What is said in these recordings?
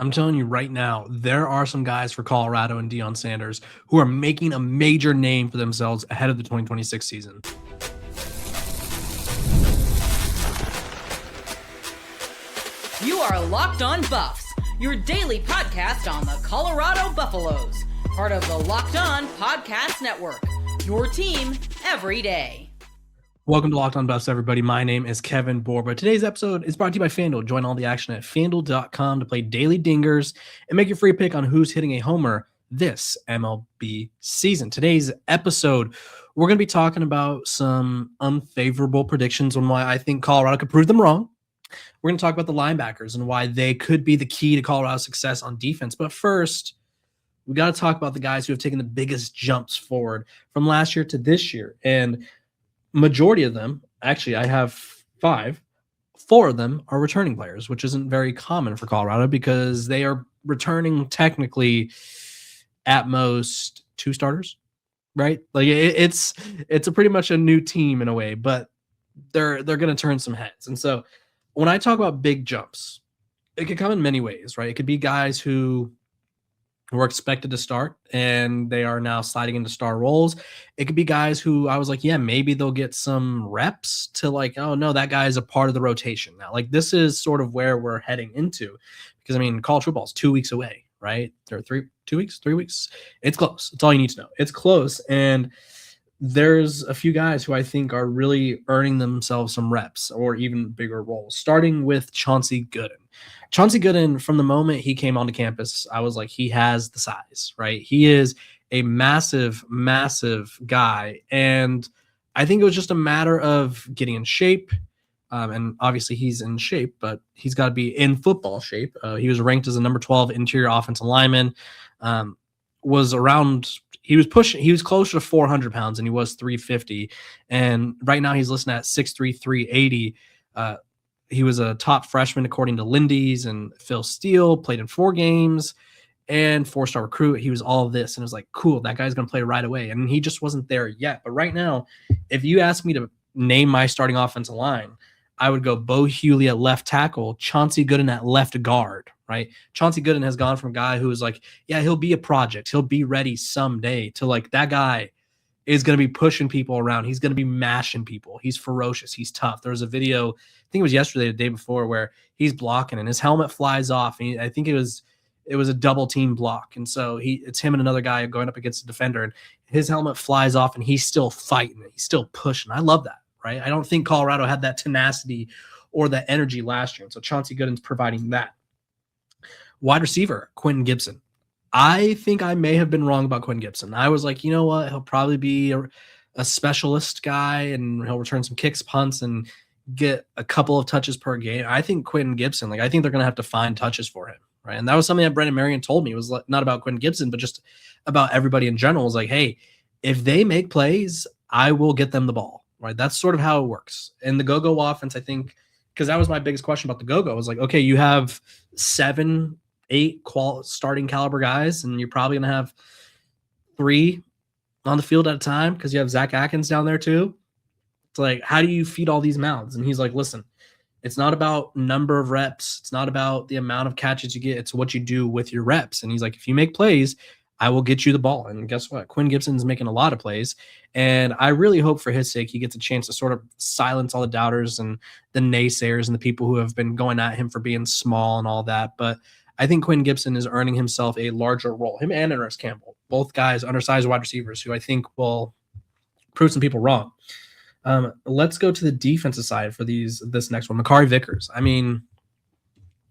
I'm telling you right now, there are some guys for Colorado and Deion Sanders who are making a major name for themselves ahead of the 2026 season. You are Locked On Buffs, your daily podcast on the Colorado Buffaloes, part of the Locked On Podcast Network, your team every day. Welcome to Locked On Buffs, everybody. My name is Kevin Borba. Today's episode is brought to you by FanDuel. Join all the action at FanDuel.com to play daily dingers and make your free pick on who's hitting a homer this MLB season. Today's episode, we're going to be talking about some unfavorable predictions on why I think Colorado could prove them wrong. We're going to talk about the linebackers and why they could be the key to Colorado's success on defense. But first, we got to talk about the guys who have taken the biggest jumps forward from last year to this year. And majority of them, actually, I have 5. 4 of them are returning players, which isn't very common for Colorado because they are returning technically at most 2 starters, right? Like it's a pretty much a new team in a way, but they're going to turn some heads. And so when I talk about big jumps, it could come in many ways, right? It could be guys who were expected to start and they are now sliding into star roles. It could be guys who I was like, yeah, maybe they'll get some reps to like, oh no, that guy is a part of the rotation now. Like this is sort of where we're heading into because I mean, college football is 2 weeks away, right? There are 3 weeks. It's close. It's all you need to know. It's close. And there's a few guys who I think are really earning themselves some reps or even bigger roles, starting with Chauncey Gooden. Chauncey Gooden, from the moment he came onto campus, I was like, he has the size, right? He is a massive, massive guy. And I think it was just a matter of getting in shape. And obviously he's in shape, but he's got to be in football shape. He was ranked as a number 12 interior offensive lineman, he was closer to 400 pounds and he was 350. And right now he's listed at 6'3", 380. He was a top freshman, according to Lindy's and Phil Steele, played in 4 games and 4-star recruit. He was all of this. And it was like, cool, that guy's going to play right away. And he just wasn't there yet. But right now, if you ask me to name my starting offensive line, I would go Bo Hughley at left tackle, Chauncey Gooden at left guard, right? Chauncey Gooden has gone from a guy who was like, yeah, he'll be a project. He'll be ready someday to like that guy is going to be pushing people around. He's going to be mashing people. He's ferocious. He's tough. There was a video, I think it was yesterday, the day before, where he's blocking and his helmet flies off. And I think it was a double team block. And so it's him and another guy going up against a defender and his helmet flies off and he's still fighting. He's still pushing. I love that, right? I don't think Colorado had that tenacity or that energy last year. And so Chauncey Gooden's providing that. Wide receiver, Quentin Gibson. I think I may have been wrong about Quentin Gibson. I was like, you know what? He'll probably be a specialist guy and he'll return some kicks, punts, and get a couple of touches per game. I think Quentin Gibson, I think they're going to have to find touches for him, right? And that was something that Brendan Marion told me. It was not about Quentin Gibson, but just about everybody in general. It was like, hey, if they make plays, I will get them the ball, right? That's sort of how it works. And the go-go offense, I think, because that was my biggest question about the go-go. I was like, okay, you have 7, 8 starting caliber guys, and you're probably going to have 3 on the field at a time because you have Zach Atkins down there too. It's like, how do you feed all these mouths? And he's like, listen, it's not about number of reps. It's not about the amount of catches you get. It's what you do with your reps. And he's like, if you make plays, I will get you the ball. And guess what? Quinn Gibson's making a lot of plays. And I really hope for his sake he gets a chance to sort of silence all the doubters and the naysayers and the people who have been going at him for being small and all that. But I think Quinn Gibson is earning himself a larger role. Him and Ennis Campbell, both guys, undersized wide receivers who I think will prove some people wrong. Let's go to the defensive side for this next one. Makari Vickers. I mean,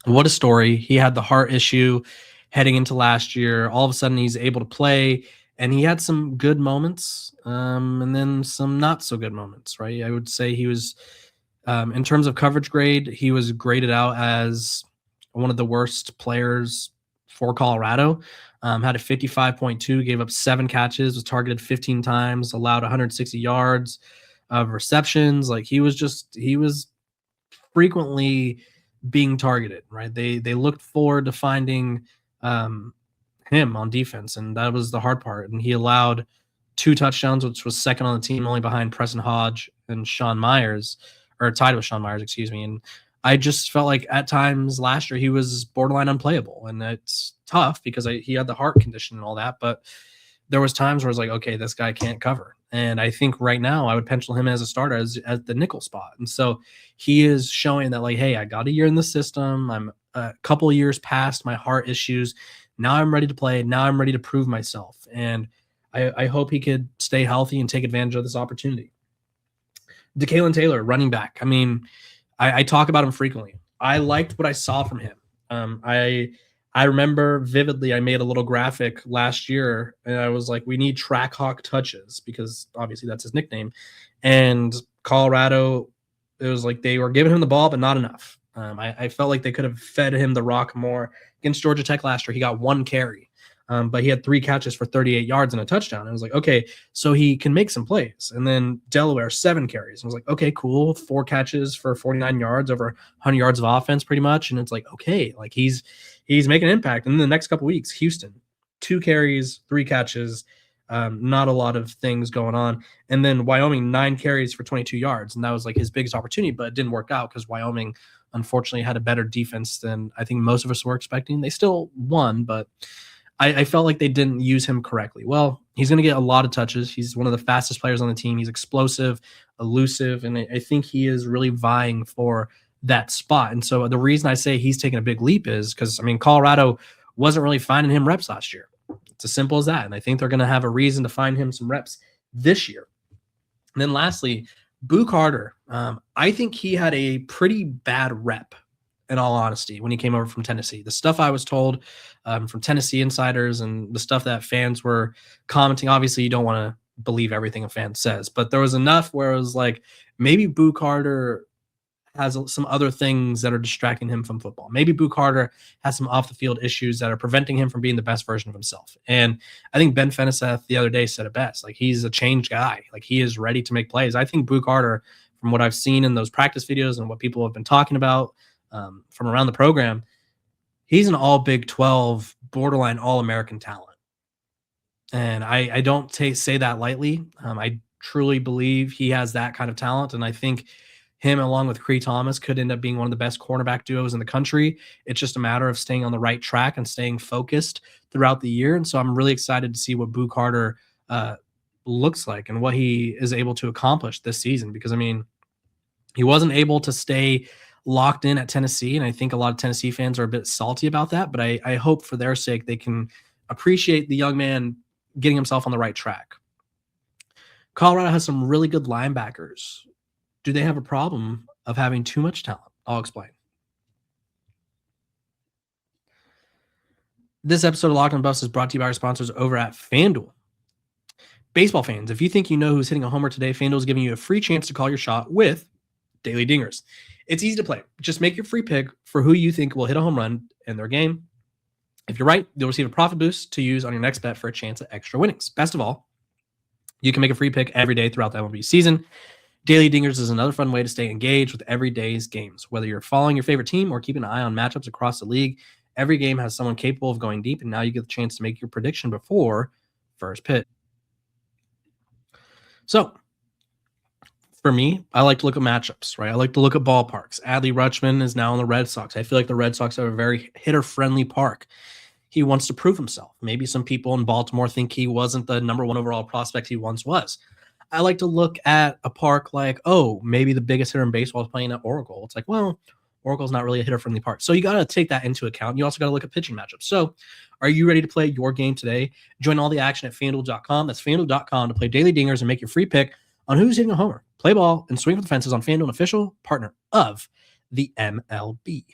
what a story. He had the heart issue heading into last year. All of a sudden, he's able to play, and he had some good moments and then some not so good moments, right? I would say he was, in terms of coverage grade, he was graded out as one of the worst players for Colorado. Had a 55.2, gave up 7 catches, was targeted 15 times, allowed 160 yards of receptions. Like he was frequently being targeted, right? They looked forward to finding him on defense, and that was the hard part. And he allowed 2 touchdowns, which was second on the team, only behind Preston Hodge and Sean Myers, or tied with Sean Myers, excuse me. And I just felt like at times last year he was borderline unplayable, and it's tough because he had the heart condition and all that. But there was times where I was like, okay, this guy can't cover. And I think right now I would pencil him as a starter as the nickel spot. And so he is showing that, like, hey, I got a year in the system. I'm a couple of years past my heart issues. Now I'm ready to play. Now I'm ready to prove myself. And I hope he could stay healthy and take advantage of this opportunity. DeKalen Taylor, running back. I mean, I talk about him frequently. I liked what I saw from him. I remember vividly, I made a little graphic last year, and I was like, we need track hawk touches, because obviously that's his nickname. And Colorado, it was like they were giving him the ball, but not enough. I felt like they could have fed him the rock more. Against Georgia Tech last year, he got 1 carry, but he had 3 catches for 38 yards and a touchdown. I was like, okay, so he can make some plays. And then Delaware, 7 carries. I was like, okay, cool, 4 catches for 49 yards, over 100 yards of offense pretty much. And it's like, okay, like he's making an impact. And then the next couple of weeks, Houston, 2 carries, 3 catches, not a lot of things going on. And then Wyoming, 9 carries for 22 yards. And that was like his biggest opportunity, but it didn't work out because Wyoming unfortunately had a better defense than I think most of us were expecting. They still won, but I felt like they didn't use him correctly. Well, he's going to get a lot of touches. He's one of the fastest players on the team. He's explosive, elusive, and I think he is really vying for that spot. And so the reason I say he's taking a big leap is because, I mean, Colorado wasn't really finding him reps last year. It's as simple as that. And I think they're going to have a reason to find him some reps this year. And then lastly, Boo Carter. I think he had a pretty bad rep, in all honesty, when he came over from Tennessee. The stuff I was told from Tennessee insiders and the stuff that fans were commenting, obviously you don't want to believe everything a fan says, but there was enough where it was like, maybe Boo Carter has some other things that are distracting him from football. Maybe Boo Carter has some off the field issues that are preventing him from being the best version of himself. And I think Ben Feneseth the other day said it best. Like, he's a changed guy. Like, he is ready to make plays. I think Boo Carter, from what I've seen in those practice videos and what people have been talking about from around the program, he's an all Big 12, borderline All-American talent. And I don't say that lightly. I truly believe he has that kind of talent. And I think him, along with Cree Thomas, could end up being one of the best cornerback duos in the country. It's just a matter of staying on the right track and staying focused throughout the year. And so I'm really excited to see what Boo Carter looks like and what he is able to accomplish this season. Because, I mean, he wasn't able to stay locked in at Tennessee, and I think a lot of Tennessee fans are a bit salty about that. But I hope for their sake they can appreciate the young man getting himself on the right track. Colorado has some really good linebackers. Do they have a problem of having too much talent? I'll explain. This episode of Locked on Buffs is brought to you by our sponsors over at FanDuel. Baseball fans, if you think you know who's hitting a homer today, FanDuel is giving you a free chance to call your shot with Daily Dingers. It's easy to play. Just make your free pick for who you think will hit a home run in their game. If you're right, you'll receive a profit boost to use on your next bet for a chance at extra winnings. Best of all, you can make a free pick every day throughout the MLB season. Daily Dingers is another fun way to stay engaged with every day's games. Whether you're following your favorite team or keeping an eye on matchups across the league, every game has someone capable of going deep, and now you get the chance to make your prediction before first pitch. So, for me, I like to look at matchups, right? I like to look at ballparks. Adley Rutschman is now on the Red Sox. I feel like the Red Sox have a very hitter-friendly park. He wants to prove himself. Maybe some people in Baltimore think he wasn't the number 1 overall prospect he once was. I like to look at a park like, oh, maybe the biggest hitter in baseball is playing at Oracle. It's like, well, Oracle's not really a hitter-friendly park. So you got to take that into account. You also got to look at pitching matchups. So are you ready to play your game today? Join all the action at FanDuel.com. That's FanDuel.com to play Daily Dingers and make your free pick on who's hitting a homer. Play ball and swing for the fences on FanDuel, an official partner of the MLB.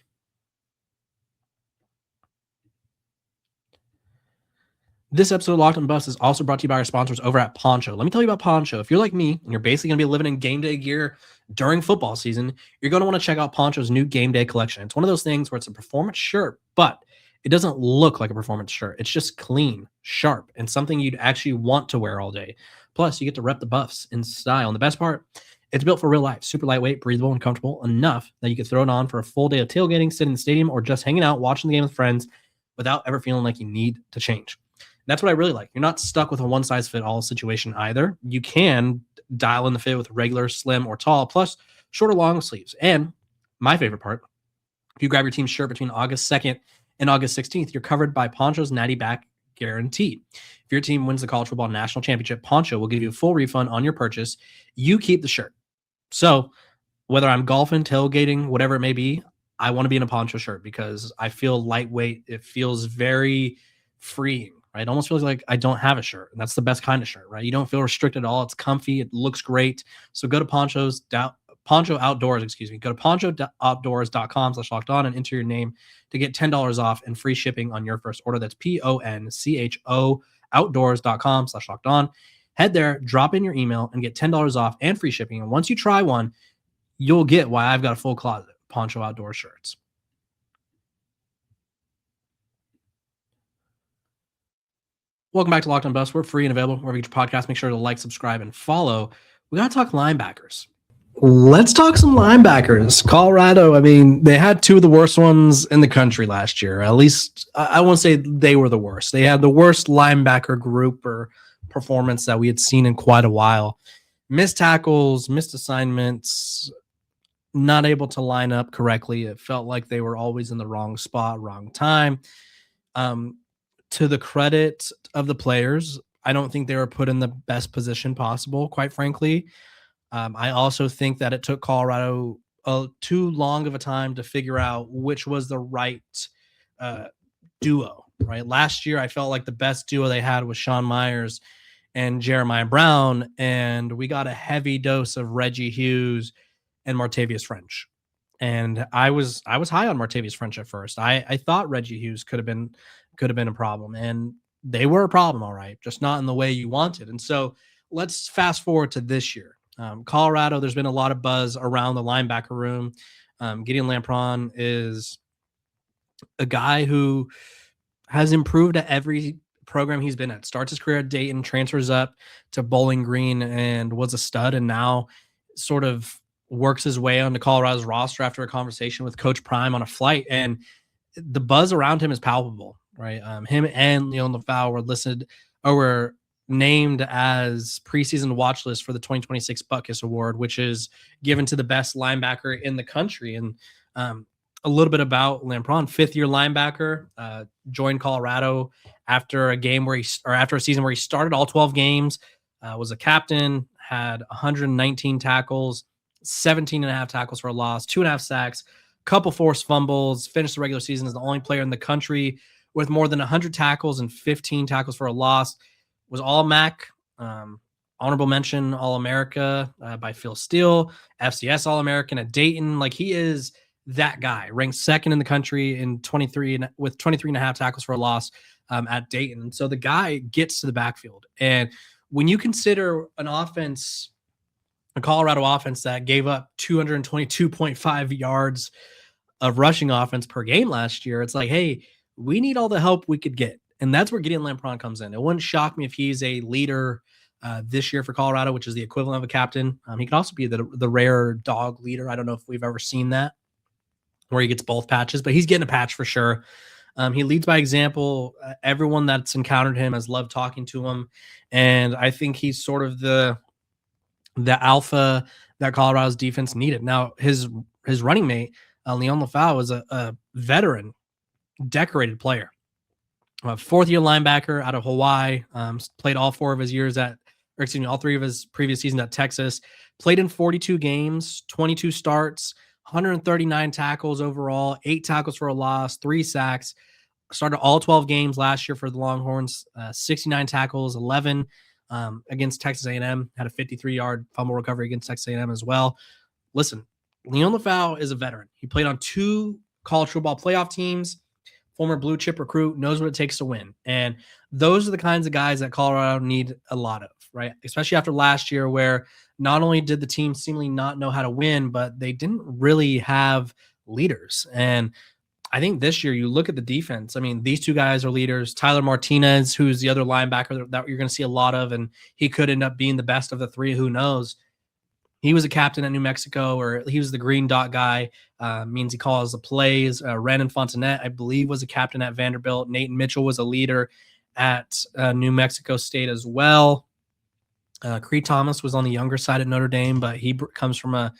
This episode of Locked on Buffs is also brought to you by our sponsors over at Poncho. Let me tell you about Poncho. If you're like me and you're basically going to be living in game day gear during football season, you're going to want to check out Poncho's new game day collection. It's one of those things where it's a performance shirt, but it doesn't look like a performance shirt. It's just clean, sharp, and something you'd actually want to wear all day. Plus, you get to rep the Buffs in style. And the best part, it's built for real life. Super lightweight, breathable, and comfortable enough that you can throw it on for a full day of tailgating, sitting in the stadium, or just hanging out, watching the game with friends without ever feeling like you need to change. That's what I really like. You're not stuck with a one-size-fit-all situation either. You can dial in the fit with regular, slim, or tall, plus short or long sleeves. And my favorite part, if you grab your team's shirt between August 2nd and August 16th, you're covered by Poncho's Natty Back guarantee. If your team wins the college football national championship, Poncho will give you a full refund on your purchase. You keep the shirt. So whether I'm golfing, tailgating, whatever it may be, I want to be in a Poncho shirt because I feel lightweight. It feels very freeing, right? It almost feels like I don't have a shirt. And that's the best kind of shirt, right? You don't feel restricted at all. It's comfy. It looks great. So go to Poncho Outdoors, Go to ponchooutdoors.com/lockedon and enter your name to get $10 off and free shipping on your first order. That's PONCHO outdoors.com/lockedon. Head there, drop in your email, and get $10 off and free shipping. And once you try one, you'll get why I've got a full closet of Poncho Outdoor shirts. Welcome back to Locked On Buffs. We're free and available wherever you get your podcast. Make sure to like, subscribe, and follow. We got to talk linebackers. Let's talk some linebackers. Colorado, I mean, they had two of the worst ones in the country last year. At least, I won't say they were the worst. They had the worst linebacker group or performance that we had seen in quite a while. Missed tackles, missed assignments, not able to line up correctly. It felt like they were always in the wrong spot, wrong time. To the credit of the players, I don't think they were put in the best position possible, quite frankly. I also think that it took Colorado too long of a time to figure out which was the right duo, right? Last year, I felt like the best duo they had was Sean Myers and Jeremiah Brown, and we got a heavy dose of Reggie Hughes and Martavius French. And I was high on Martavius French at first. I thought Reggie Hughes could have been a problem, and they were a problem, all right, just not in the way you wanted. And so let's fast forward to this year. Colorado, there's been a lot of buzz around the linebacker room. Gideon Lampron is a guy who has improved at every program he's been at. Starts his career at Dayton, transfers up to Bowling Green, and was a stud, and now sort of works his way onto Colorado's roster after a conversation with Coach Prime on a flight. And the buzz around him is palpable, right? Him and LaFau were named as preseason watch list for the 2026 Butkus Award, which is given to the best linebacker in the country. And a little bit about Lampron, fifth-year linebacker, joined Colorado after a season where he started all 12 games, was a captain, had 119 tackles, 17.5 tackles for a loss, 2.5 sacks, couple forced fumbles, finished the regular season as the only player in the country with more than 100 tackles and 15 tackles for a loss. Was All-MAC, honorable mention All-America by Phil Steele, FCS All-American at Dayton. Like, he is that guy, ranked second in the country in 23.5 tackles for a loss at Dayton. And so the guy gets to the backfield. And when you consider an offense, a Colorado offense that gave up 222.5 yards of rushing offense per game last year, it's like, hey, we need all the help we could get. And that's where Gideon Lampron comes in. It wouldn't shock me if he's a leader this year for Colorado, which is the equivalent of a captain. He could also be the rare dog leader. I don't know if we've ever seen that, where he gets both patches, but he's getting a patch for sure. He leads by example. Everyone that's encountered him has loved talking to him. And I think he's sort of the alpha that Colorado's defense needed. Now, his running mate, Leon LaFau, is a veteran, decorated player. Fourth-year linebacker out of Hawaii, played all three of his previous seasons at Texas, played in 42 games, 22 starts, 139 tackles overall, 8 tackles for a loss, 3 sacks, started all 12 games last year for the Longhorns, 69 tackles, 11 against Texas A&M, had a 53-yard fumble recovery against Texas A&M as well. Listen, Leon LaFau is a veteran. He played on 2 college football playoff teams, former blue chip recruit, knows what it takes to win. And those are the kinds of guys that Colorado need a lot of, right? Especially after last year, where not only did the team seemingly not know how to win, but they didn't really have leaders. And I think this year you look at the defense. I mean, these 2 guys are leaders. Tyler Martinez, who's the other linebacker that you're going to see a lot of, and he could end up being the best of the 3. Who knows? He was a captain at New Mexico, or he was the green dot guy, means he calls the plays. Brandon Fontenette, I believe, was a captain at Vanderbilt. Nathan Mitchell was a leader at New Mexico State as well. Creed Thomas was on the younger side at Notre Dame, but he comes from a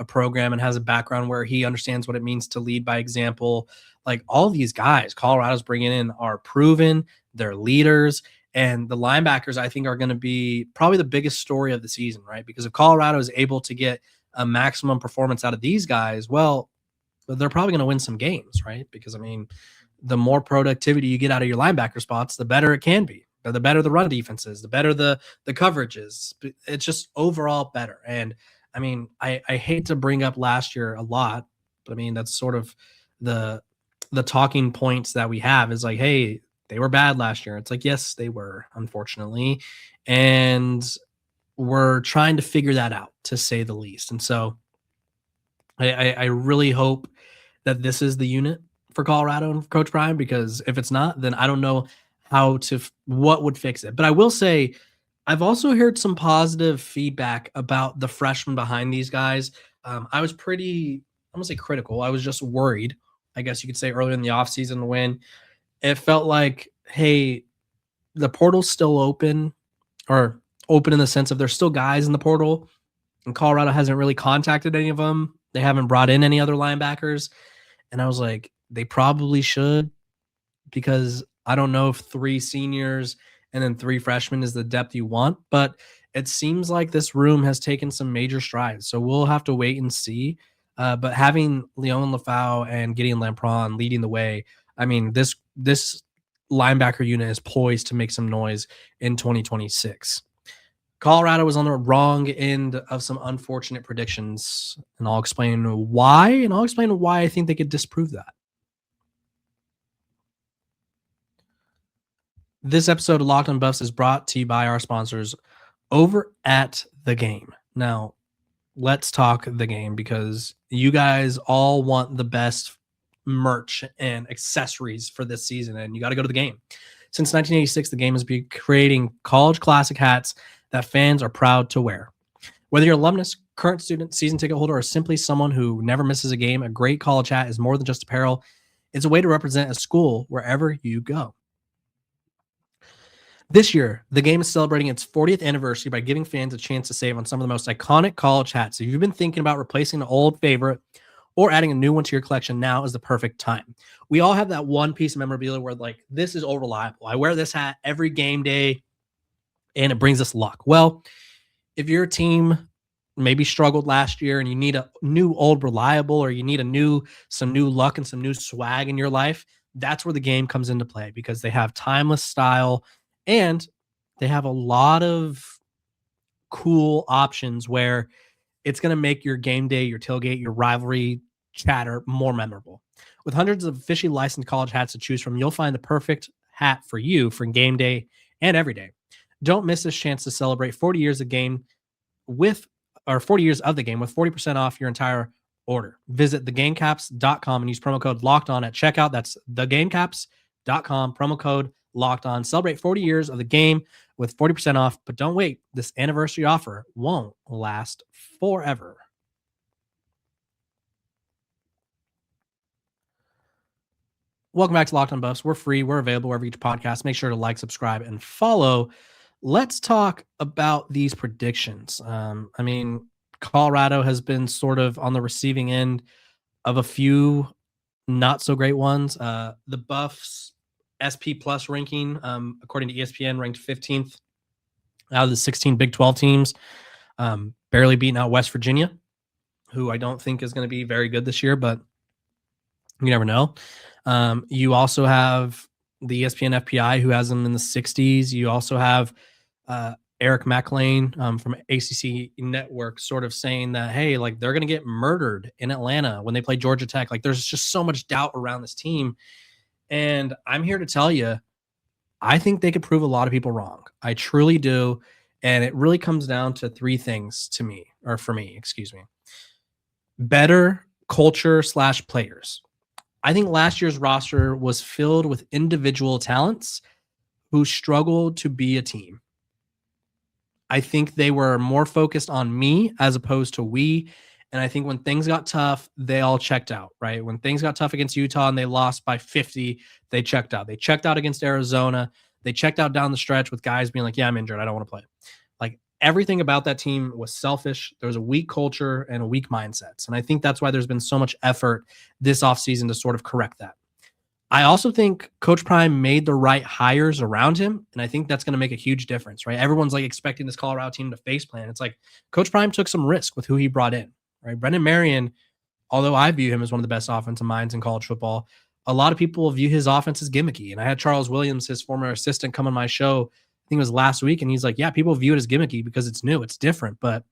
a program and has a background where he understands what it means to lead by example. Like all these guys Colorado's bringing in are proven, they're leaders, and the linebackers I think are going to be probably the biggest story of the season, right? Because if Colorado is able to get a maximum performance out of these guys, well, they're probably going to win some games, right? Because I mean, the more productivity you get out of your linebacker spots, the better it can be. The better the run defense is, the better the coverage is. It's just overall better. And I mean, I hate to bring up last year a lot, but I mean, that's sort of the talking points that we have is like, hey, they were bad last year. It's like, yes, they were, unfortunately. And we're trying to figure that out, to say the least. And so I really hope that this is the unit for Colorado and Coach Brian, because if it's not, then I don't know what would fix it. But I will say, I've also heard some positive feedback about the freshmen behind these guys. I was pretty, I'm going to say critical. I was just worried, I guess you could say, earlier in the offseason when it felt like, hey, the portal's still open, or open in the sense of there's still guys in the portal, and Colorado hasn't really contacted any of them. They haven't brought in any other linebackers. And I was like, they probably should, because I don't know if 3 seniors and then 3 freshmen is the depth you want, but it seems like this room has taken some major strides. So we'll have to wait and see. But having Leon LaFau and Gideon Lampron leading the way, I mean, this linebacker unit is poised to make some noise in 2026. Colorado was on the wrong end of some unfortunate predictions, and I'll explain why, and I'll explain why I think they could disprove that. This episode of Locked on Buffs is brought to you by our sponsors over at The Game. Now, let's talk The Game, because you guys all want the best merch and accessories for this season, and you got to go to The Game. Since 1986, The Game has been creating college classic hats that fans are proud to wear. Whether you're an alumnus, current student, season ticket holder, or simply someone who never misses a game, a great college hat is more than just apparel. It's a way to represent a school wherever you go. This year, The Game is celebrating its 40th anniversary by giving fans a chance to save on some of the most iconic college hats. If you've been thinking about replacing an old favorite or adding a new one to your collection, now is the perfect time. We all have that one piece of memorabilia where, like, this is reliable. I wear this hat every game day, and it brings us luck. Well, if your team maybe struggled last year and you need a new old reliable, or you need some new luck and some new swag in your life, that's where The Game comes into play, because they have timeless style and they have a lot of cool options where it's going to make your game day, your tailgate, your rivalry chatter more memorable. With hundreds of officially licensed college hats to choose from, you'll find the perfect hat for you for game day and every day. Don't miss this chance to celebrate 40 years of the game with 40% off your entire order. Visit thegamecaps.com and use promo code LOCKEDON at checkout. That's thegamecaps.com, promo code LOCKEDON. Celebrate 40 years of the game with 40% off, but don't wait. This anniversary offer won't last forever. Welcome back to Locked on Buffs. We're free. We're available wherever you get your podcast. Make sure to like, subscribe, and follow. Let's talk about these predictions. I mean, Colorado has been sort of on the receiving end of a few not so great ones. The Buffs SP Plus ranking, according to ESPN, ranked 15th out of the 16 Big 12 teams, barely beating out West Virginia, who I don't think is going to be very good this year, but you never know. You also have the ESPN FPI, who has them in the 60s. You also have Eric McLean from ACC Network sort of saying that, hey, like, they're going to get murdered in Atlanta when they play Georgia Tech. Like, there's just so much doubt around this team. And I'm here to tell you, I think they could prove a lot of people wrong. I truly do. And it really comes down to 3 things for me. Better culture / players. I think last year's roster was filled with individual talents who struggled to be a team. I think they were more focused on me as opposed to we. And I think when things got tough, they all checked out, right? When things got tough against Utah and they lost by 50, they checked out. They checked out against Arizona. They checked out down the stretch with guys being like, yeah, I'm injured. I don't want to play. Like, everything about that team was selfish. There was a weak culture and a weak mindsets. And I think that's why there's been so much effort this offseason to sort of correct that. I also think Coach Prime made the right hires around him, and I think that's going to make a huge difference, right? Everyone's like expecting this Colorado team to face plan. It's like Coach Prime took some risk with who he brought in, right? Brendan Marion, although I view him as one of the best offensive minds in college football, a lot of people view his offense as gimmicky. And I had Charles Williams, his former assistant, come on my show, I think it was last week, and he's like, yeah, people view it as gimmicky because it's new, it's different, but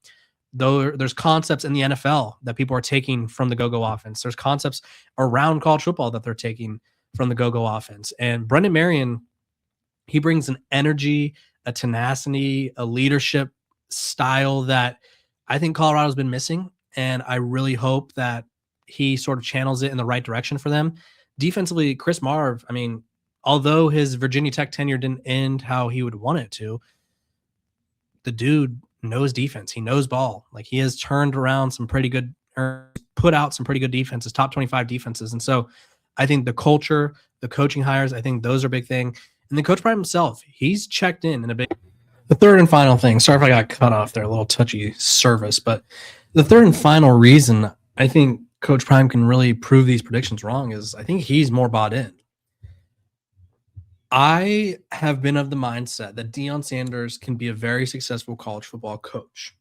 though there's concepts in the NFL that people are taking from the go-go offense. There's concepts around college football that they're taking from the go-go offense. And Brendan Marion, he brings an energy, a tenacity, a leadership style that I think Colorado's been missing. And I really hope that he sort of channels it in the right direction for them. Defensively, Chris Marv, I mean, although his Virginia Tech tenure didn't end how he would want it to, the dude knows defense. He knows ball. Like, he has turned around some pretty good, or put out some pretty good defenses, top 25 defenses. And so I think the culture, the coaching hires, I think those are a big thing. And then Coach Prime himself, he's checked in a big. The third and final thing, sorry if I got cut off there, a little touchy service, but the third and final reason I think Coach Prime can really prove these predictions wrong is I think he's more bought in. I have been of the mindset that Deion Sanders can be a very successful college football coach.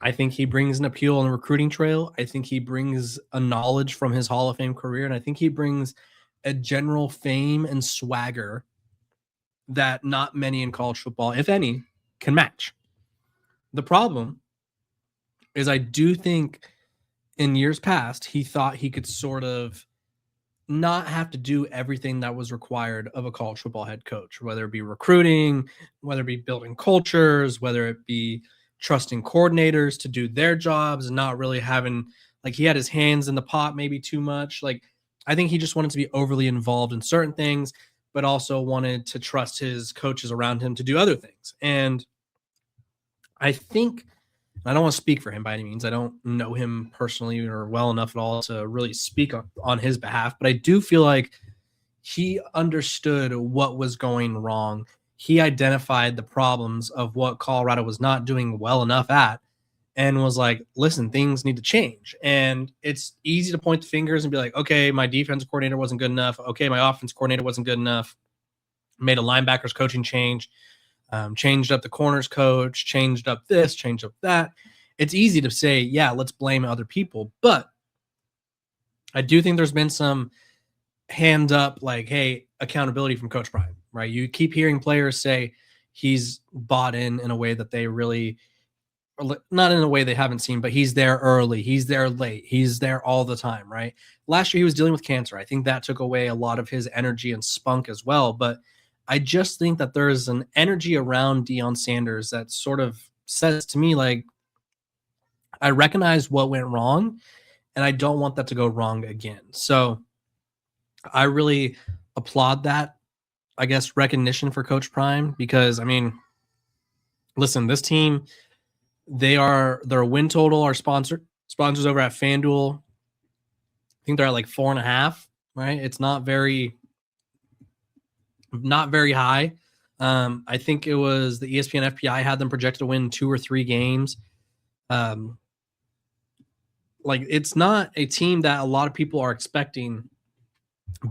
I think he brings an appeal on the recruiting trail. I think he brings a knowledge from his Hall of Fame career, and I think he brings a general fame and swagger that not many in college football, if any, can match. The problem is I do think in years past, he thought he could sort of not have to do everything that was required of a college football head coach, whether it be recruiting, whether it be building cultures, whether it be trusting coordinators to do their jobs and not really having, like, he had his hands in the pot maybe too much. Like, I think he just wanted to be overly involved in certain things, but also wanted to trust his coaches around him to do other things. And I think, I don't want to speak for him by any means. I don't know him personally or well enough at all to really speak on his behalf, but I do feel like he understood what was going wrong. He identified the problems of what Colorado was not doing well enough at and was like, listen, things need to change. And it's easy to point the fingers and be like, okay, my defense coordinator wasn't good enough. Okay, my offense coordinator wasn't good enough. Made a linebackers coaching change, changed up the corners coach, changed up this, changed up that. It's easy to say, yeah, let's blame other people. But I do think there's been some hand up, like, hey, accountability from Coach Prime, right? You keep hearing players say he's bought in a way that they really, not in a way they haven't seen, but he's there early, he's there late, he's there all the time, right? Last year he was dealing with cancer. I think that took away a lot of his energy and spunk as well. But I just think that there's an energy around Deion Sanders that sort of says to me, like, I recognize what went wrong and I don't want that to go wrong again. So I really applaud that, I guess, recognition for Coach Prime, because, I mean, listen, this team, their win total, our sponsors over at FanDuel, I think they're at like 4.5, right? It's not very high. I think it was the ESPN FPI had them projected to win 2 or 3 games. Like, it's not a team that a lot of people are expecting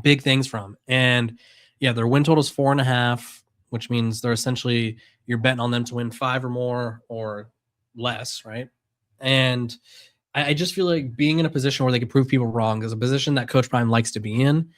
big things from. And yeah, their win total is 4.5, which means they're essentially, you're betting on them to win 5 or more or less, right? And I just feel like being in a position where they can prove people wrong is a position that Coach Prime likes to be in.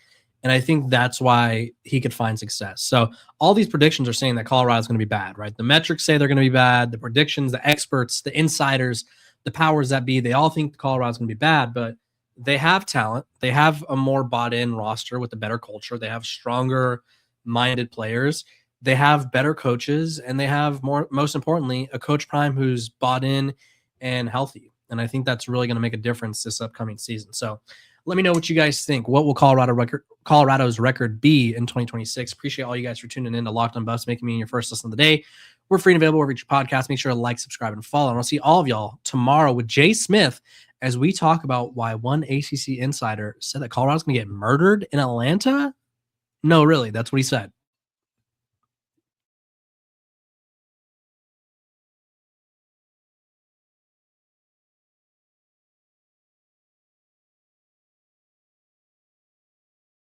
And I think that's why he could find success. So all these predictions are saying that Colorado is going to be bad, right? The metrics say they're going to be bad. The predictions, the experts, the insiders, the powers that be, they all think Colorado is going to be bad, but they have talent. They have a more bought-in roster with a better culture. They have stronger-minded players. They have better coaches, and they have, most importantly, a Coach Prime who's bought in and healthy. And I think that's really going to make a difference this upcoming season. So let me know what you guys think. What will Colorado's record be in 2026? Appreciate all you guys for tuning in to Locked On Buffs, making me your first listen of the day. We're free and available wherever you get your podcast. Make sure to like, subscribe, and follow. And I'll see all of y'all tomorrow with Jay Smith as we talk about why one ACC insider said that Colorado's going to get murdered in Atlanta. No, really, that's what he said.